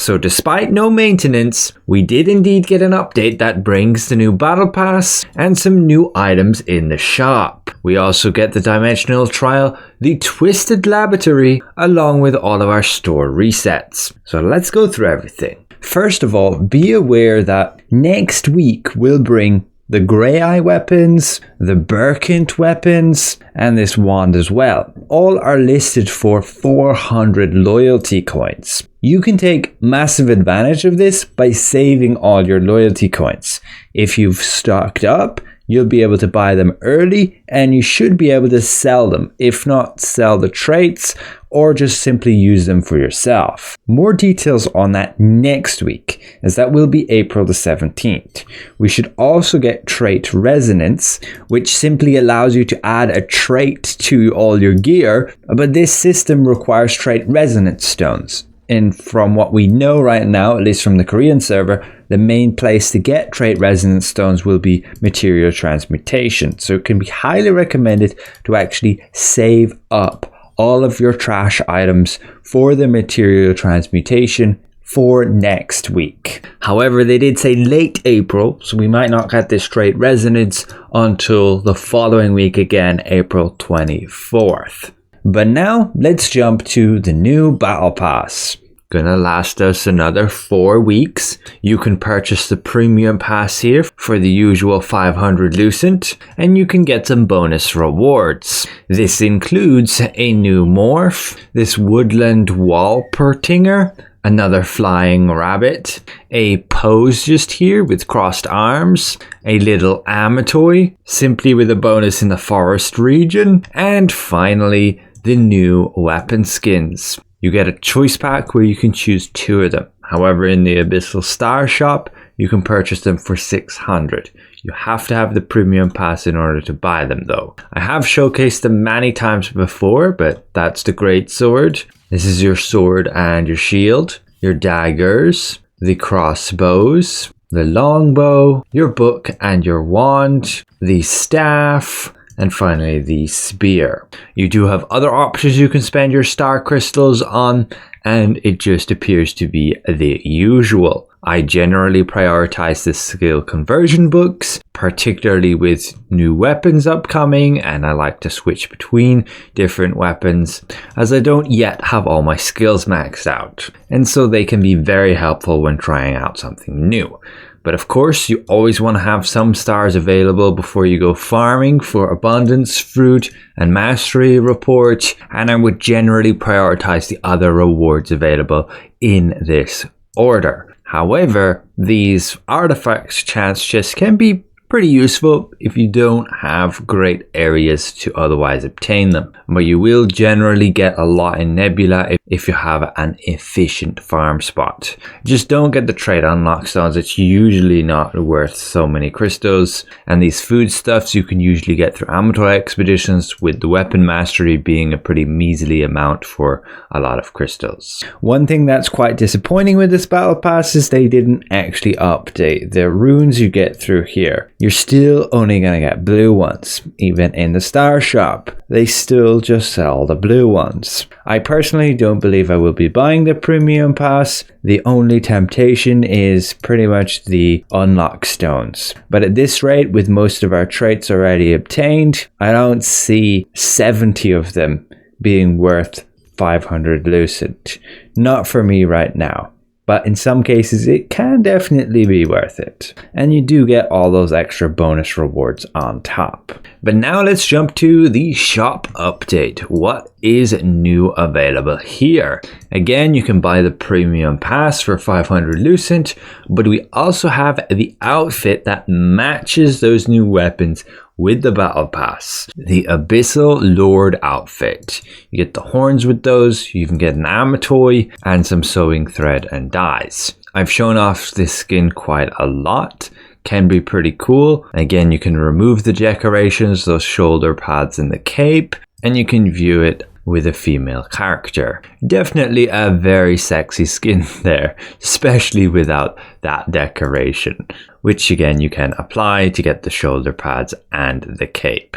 So despite no maintenance, we did indeed get an update that brings the new battle pass and some new items in the shop. We also get the dimensional trial, the Twisted Laboratory, along with all of our store resets. So let's go through everything. First of all, be aware that next week we'll bring the greyeye weapons, the bercant weapons, and this wand as well. All are listed for 400 loyalty coins. You can take massive advantage of this by saving all your loyalty coins. If you've stocked up, you'll be able to buy them early and you should be able to sell them. If not, sell the traits or just simply use them for yourself. More details on that next week, as that will be April the 17th. We should also get trait resonance, which simply allows you to add a trait to all your gear, but this system requires trait resonance stones. And from what we know right now, at least from the Korean server, the main place to get trait resonance stones will be material transmutation. So it can be highly recommended to actually save up all of your trash items for the material transmutation for next week. However, they did say late April, so we might not get this trait resonance until the following week again, April 24th. But now let's jump to the new battle pass. Gonna last us another 4 weeks. You can purchase the premium pass here for the usual 500 lucent, and you can get some bonus rewards. This includes a new morph, this woodland walpertinger, another flying rabbit, a pose just here with crossed arms, a little amatoy, simply with a bonus in the forest region, and finally the new weapon skins. You get a choice pack where you can choose 2 of them. However, in the Abyssal Star shop, you can purchase them for 600. You have to have the premium pass in order to buy them though. I have showcased them many times before, but that's the great sword. This is your sword and your shield, your daggers, the crossbows, the longbow, your book and your wand, the staff, and finally the spear. You do have other options you can spend your star crystals on, and it just appears to be the usual. I generally prioritize the skill conversion books, particularly with new weapons upcoming, and I like to switch between different weapons as I don't yet have all my skills maxed out, and so they can be very helpful when trying out something new. But of course, you always want to have some stars available before you go farming for abundance, fruit, and mastery report, and I would generally prioritize the other rewards available in this order. However, these artifacts chance chests can be pretty useful if you don't have great areas to otherwise obtain them, but you will generally get a lot in Nebula if you have an efficient farm spot. Just don't get the trait unlock stones, it's usually not worth so many crystals, and these foodstuffs you can usually get through amateur expeditions, with the weapon mastery being a pretty measly amount for a lot of crystals. One thing that's quite disappointing with this battle pass is they didn't actually update the runes you get through here. You're still only going to get blue ones. Even in the star shop, they still just sell the blue ones. I personally don't believe I will be buying the premium pass. The only temptation is pretty much the unlock stones. But at this rate, with most of our traits already obtained, I don't see 70 of them being worth 500 lucent. Not for me right now. But in some cases, it can definitely be worth it. And you do get all those extra bonus rewards on top. But now let's jump to the shop update. What is new available here? Again, you can buy the premium pass for 500 lucent, but we also have the outfit that matches those new weapons with the battle pass, the Abyssal Lord outfit. You get the horns with those, you can get an amatoy and some sewing thread and dyes. I've shown off this skin quite a lot, can be pretty cool. Again, you can remove the decorations, those shoulder pads and the cape, and you can view it with a female character. Definitely a very sexy skin there, especially without that decoration. which again you can apply to get the shoulder pads and the cape.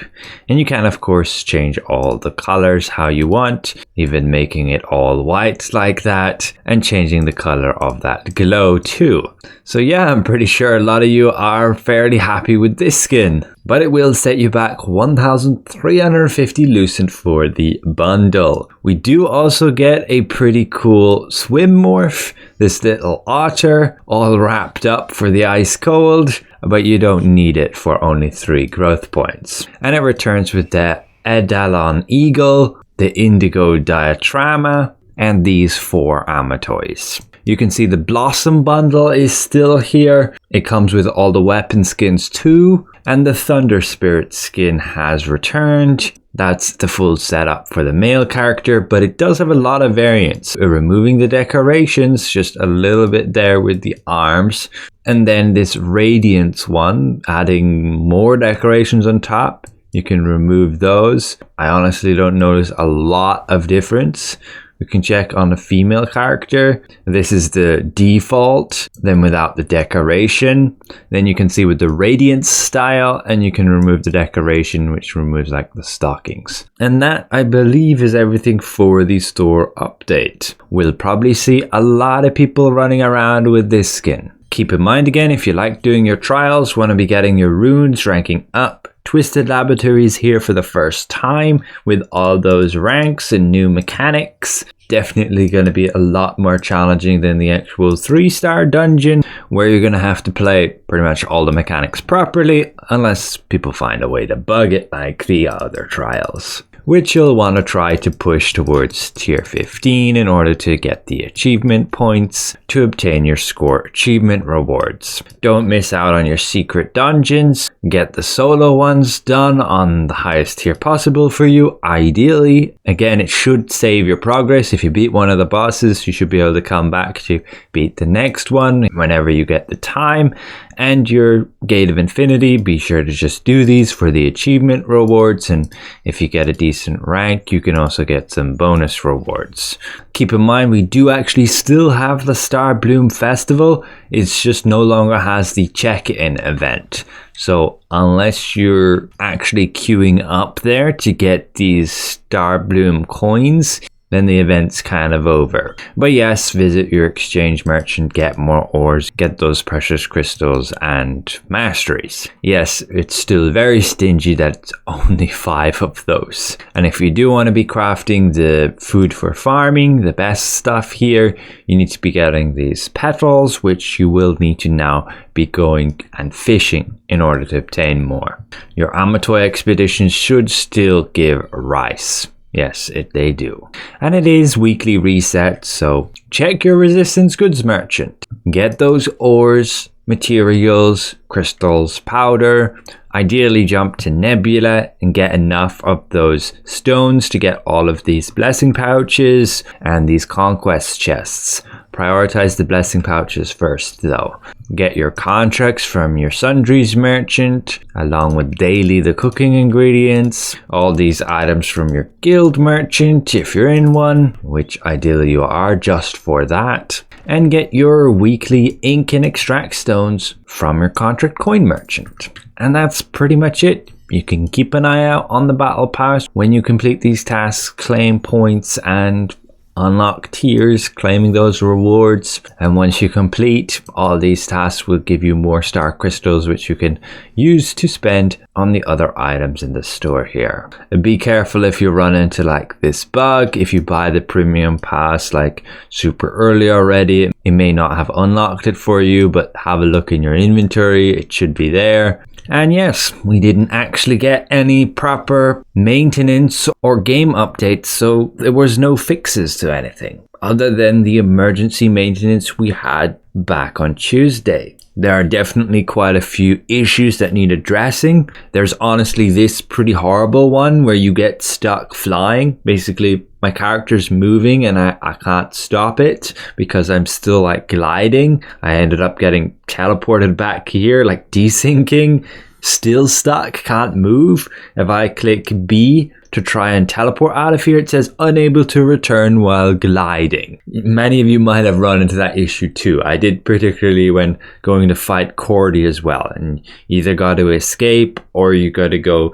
And you can of course change all the colors how you want, even making it all white like that and changing the color of that glow too. So yeah, I'm pretty sure a lot of you are fairly happy with this skin, but it will set you back 1,350 lucent for the bundle. We do also get a pretty cool swim morph, this little otter all wrapped up for the ice cold, but you don't need it for only 3 growth points. And it returns with the Edalon eagle, the indigo diatrama, and these 4 amatoys. You can see the Blossom bundle is still here. It comes with all the weapon skins too, and the Thunder Spirit skin has returned. That's the full setup for the male character, but it does have a lot of variants. We're removing the decorations, just a little bit there with the arms. And then this Radiance one, adding more decorations on top. You can remove those. I honestly don't notice a lot of difference. We can check on the female character. This is the default, then without the decoration. Then you can see with the Radiance style, and you can remove the decoration, which removes like the stockings. And that, I believe, is everything for the store update. We'll probably see a lot of people running around with this skin. Keep in mind again, if you like doing your trials, want to be getting your runes ranking up, Twisted Laboratories here for the first time with all those ranks and new mechanics. Definitely going to be a lot more challenging than the actual 3-star dungeon, where you're going to have to play pretty much all the mechanics properly, unless people find a way to bug it like the other trials, which you'll want to try to push towards tier 15 in order to get the achievement points to obtain your score achievement rewards. Don't miss out on your secret dungeons. Get the solo ones done on the highest tier possible for you, ideally. Again, it should save your progress. If you beat one of the bosses, you should be able to come back to beat the next one whenever you get the time. And your Gate of Infinity, be sure to just do these for the achievement rewards, and if you get a decent rank, you can also get some bonus rewards. Keep in mind, we do actually still have the Starbloom Festival, it's just no longer has the check-in event. So unless you're actually queuing up there to get these Starbloom coins, then the event's kind of over. But yes, visit your exchange merchant, get more ores, get those precious crystals and masteries. Yes, it's still very stingy that it's only 5 of those. And if you do want to be crafting the food for farming, the best stuff here, you need to be getting these petals, which you will need to now be going and fishing in order to obtain more. Your Amatoy expeditions should still give rice. Yes, they do. And it is weekly reset, so check your resistance goods merchant. Get those ores, materials, crystals, powder. Ideally jump to Nebula and get enough of those stones to get all of these blessing pouches and these conquest chests. Prioritize the blessing pouches first though. Get your contracts from your sundries merchant, along with daily the cooking ingredients, all these items from your guild merchant if you're in one, which ideally you are just for that, and get your weekly ink and extract stones from your contract coin merchant. And that's pretty much it. You can keep an eye out on the battle pass when you complete these tasks, claim points and unlock tiers, claiming those rewards. And once you complete all these tasks, will give you more star crystals, which you can use to spend on the other items in the store here. And be careful if you run into like this bug. If you buy the premium pass like super early already, it may not have unlocked it for you, but have a look in your inventory, it should be there. And yes, we didn't actually get any proper maintenance or game updates, so there was no fixes to anything other than the emergency maintenance we had back on Tuesday. There are definitely quite a few issues that need addressing. There's honestly this pretty horrible one where you get stuck flying. Basically, my character's moving and I can't stop it because I'm still like gliding. I ended up getting teleported back here, like desyncing, still stuck, can't move. If I click B to try and teleport out of here, it says unable to return while gliding. Many of you might have run into that issue too. I did, particularly when going to fight Cordy as well, and you either got to escape or you got to go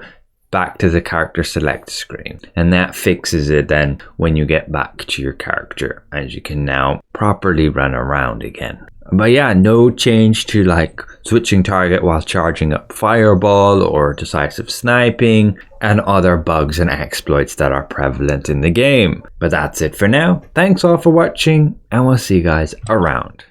back to the character select screen, and that fixes it then when you get back to your character, as you can now properly run around again. But yeah, no change to like switching target while charging up fireball or decisive sniping and other bugs and exploits that are prevalent in the game. But that's it for now. Thanks all for watching, and we'll see you guys around.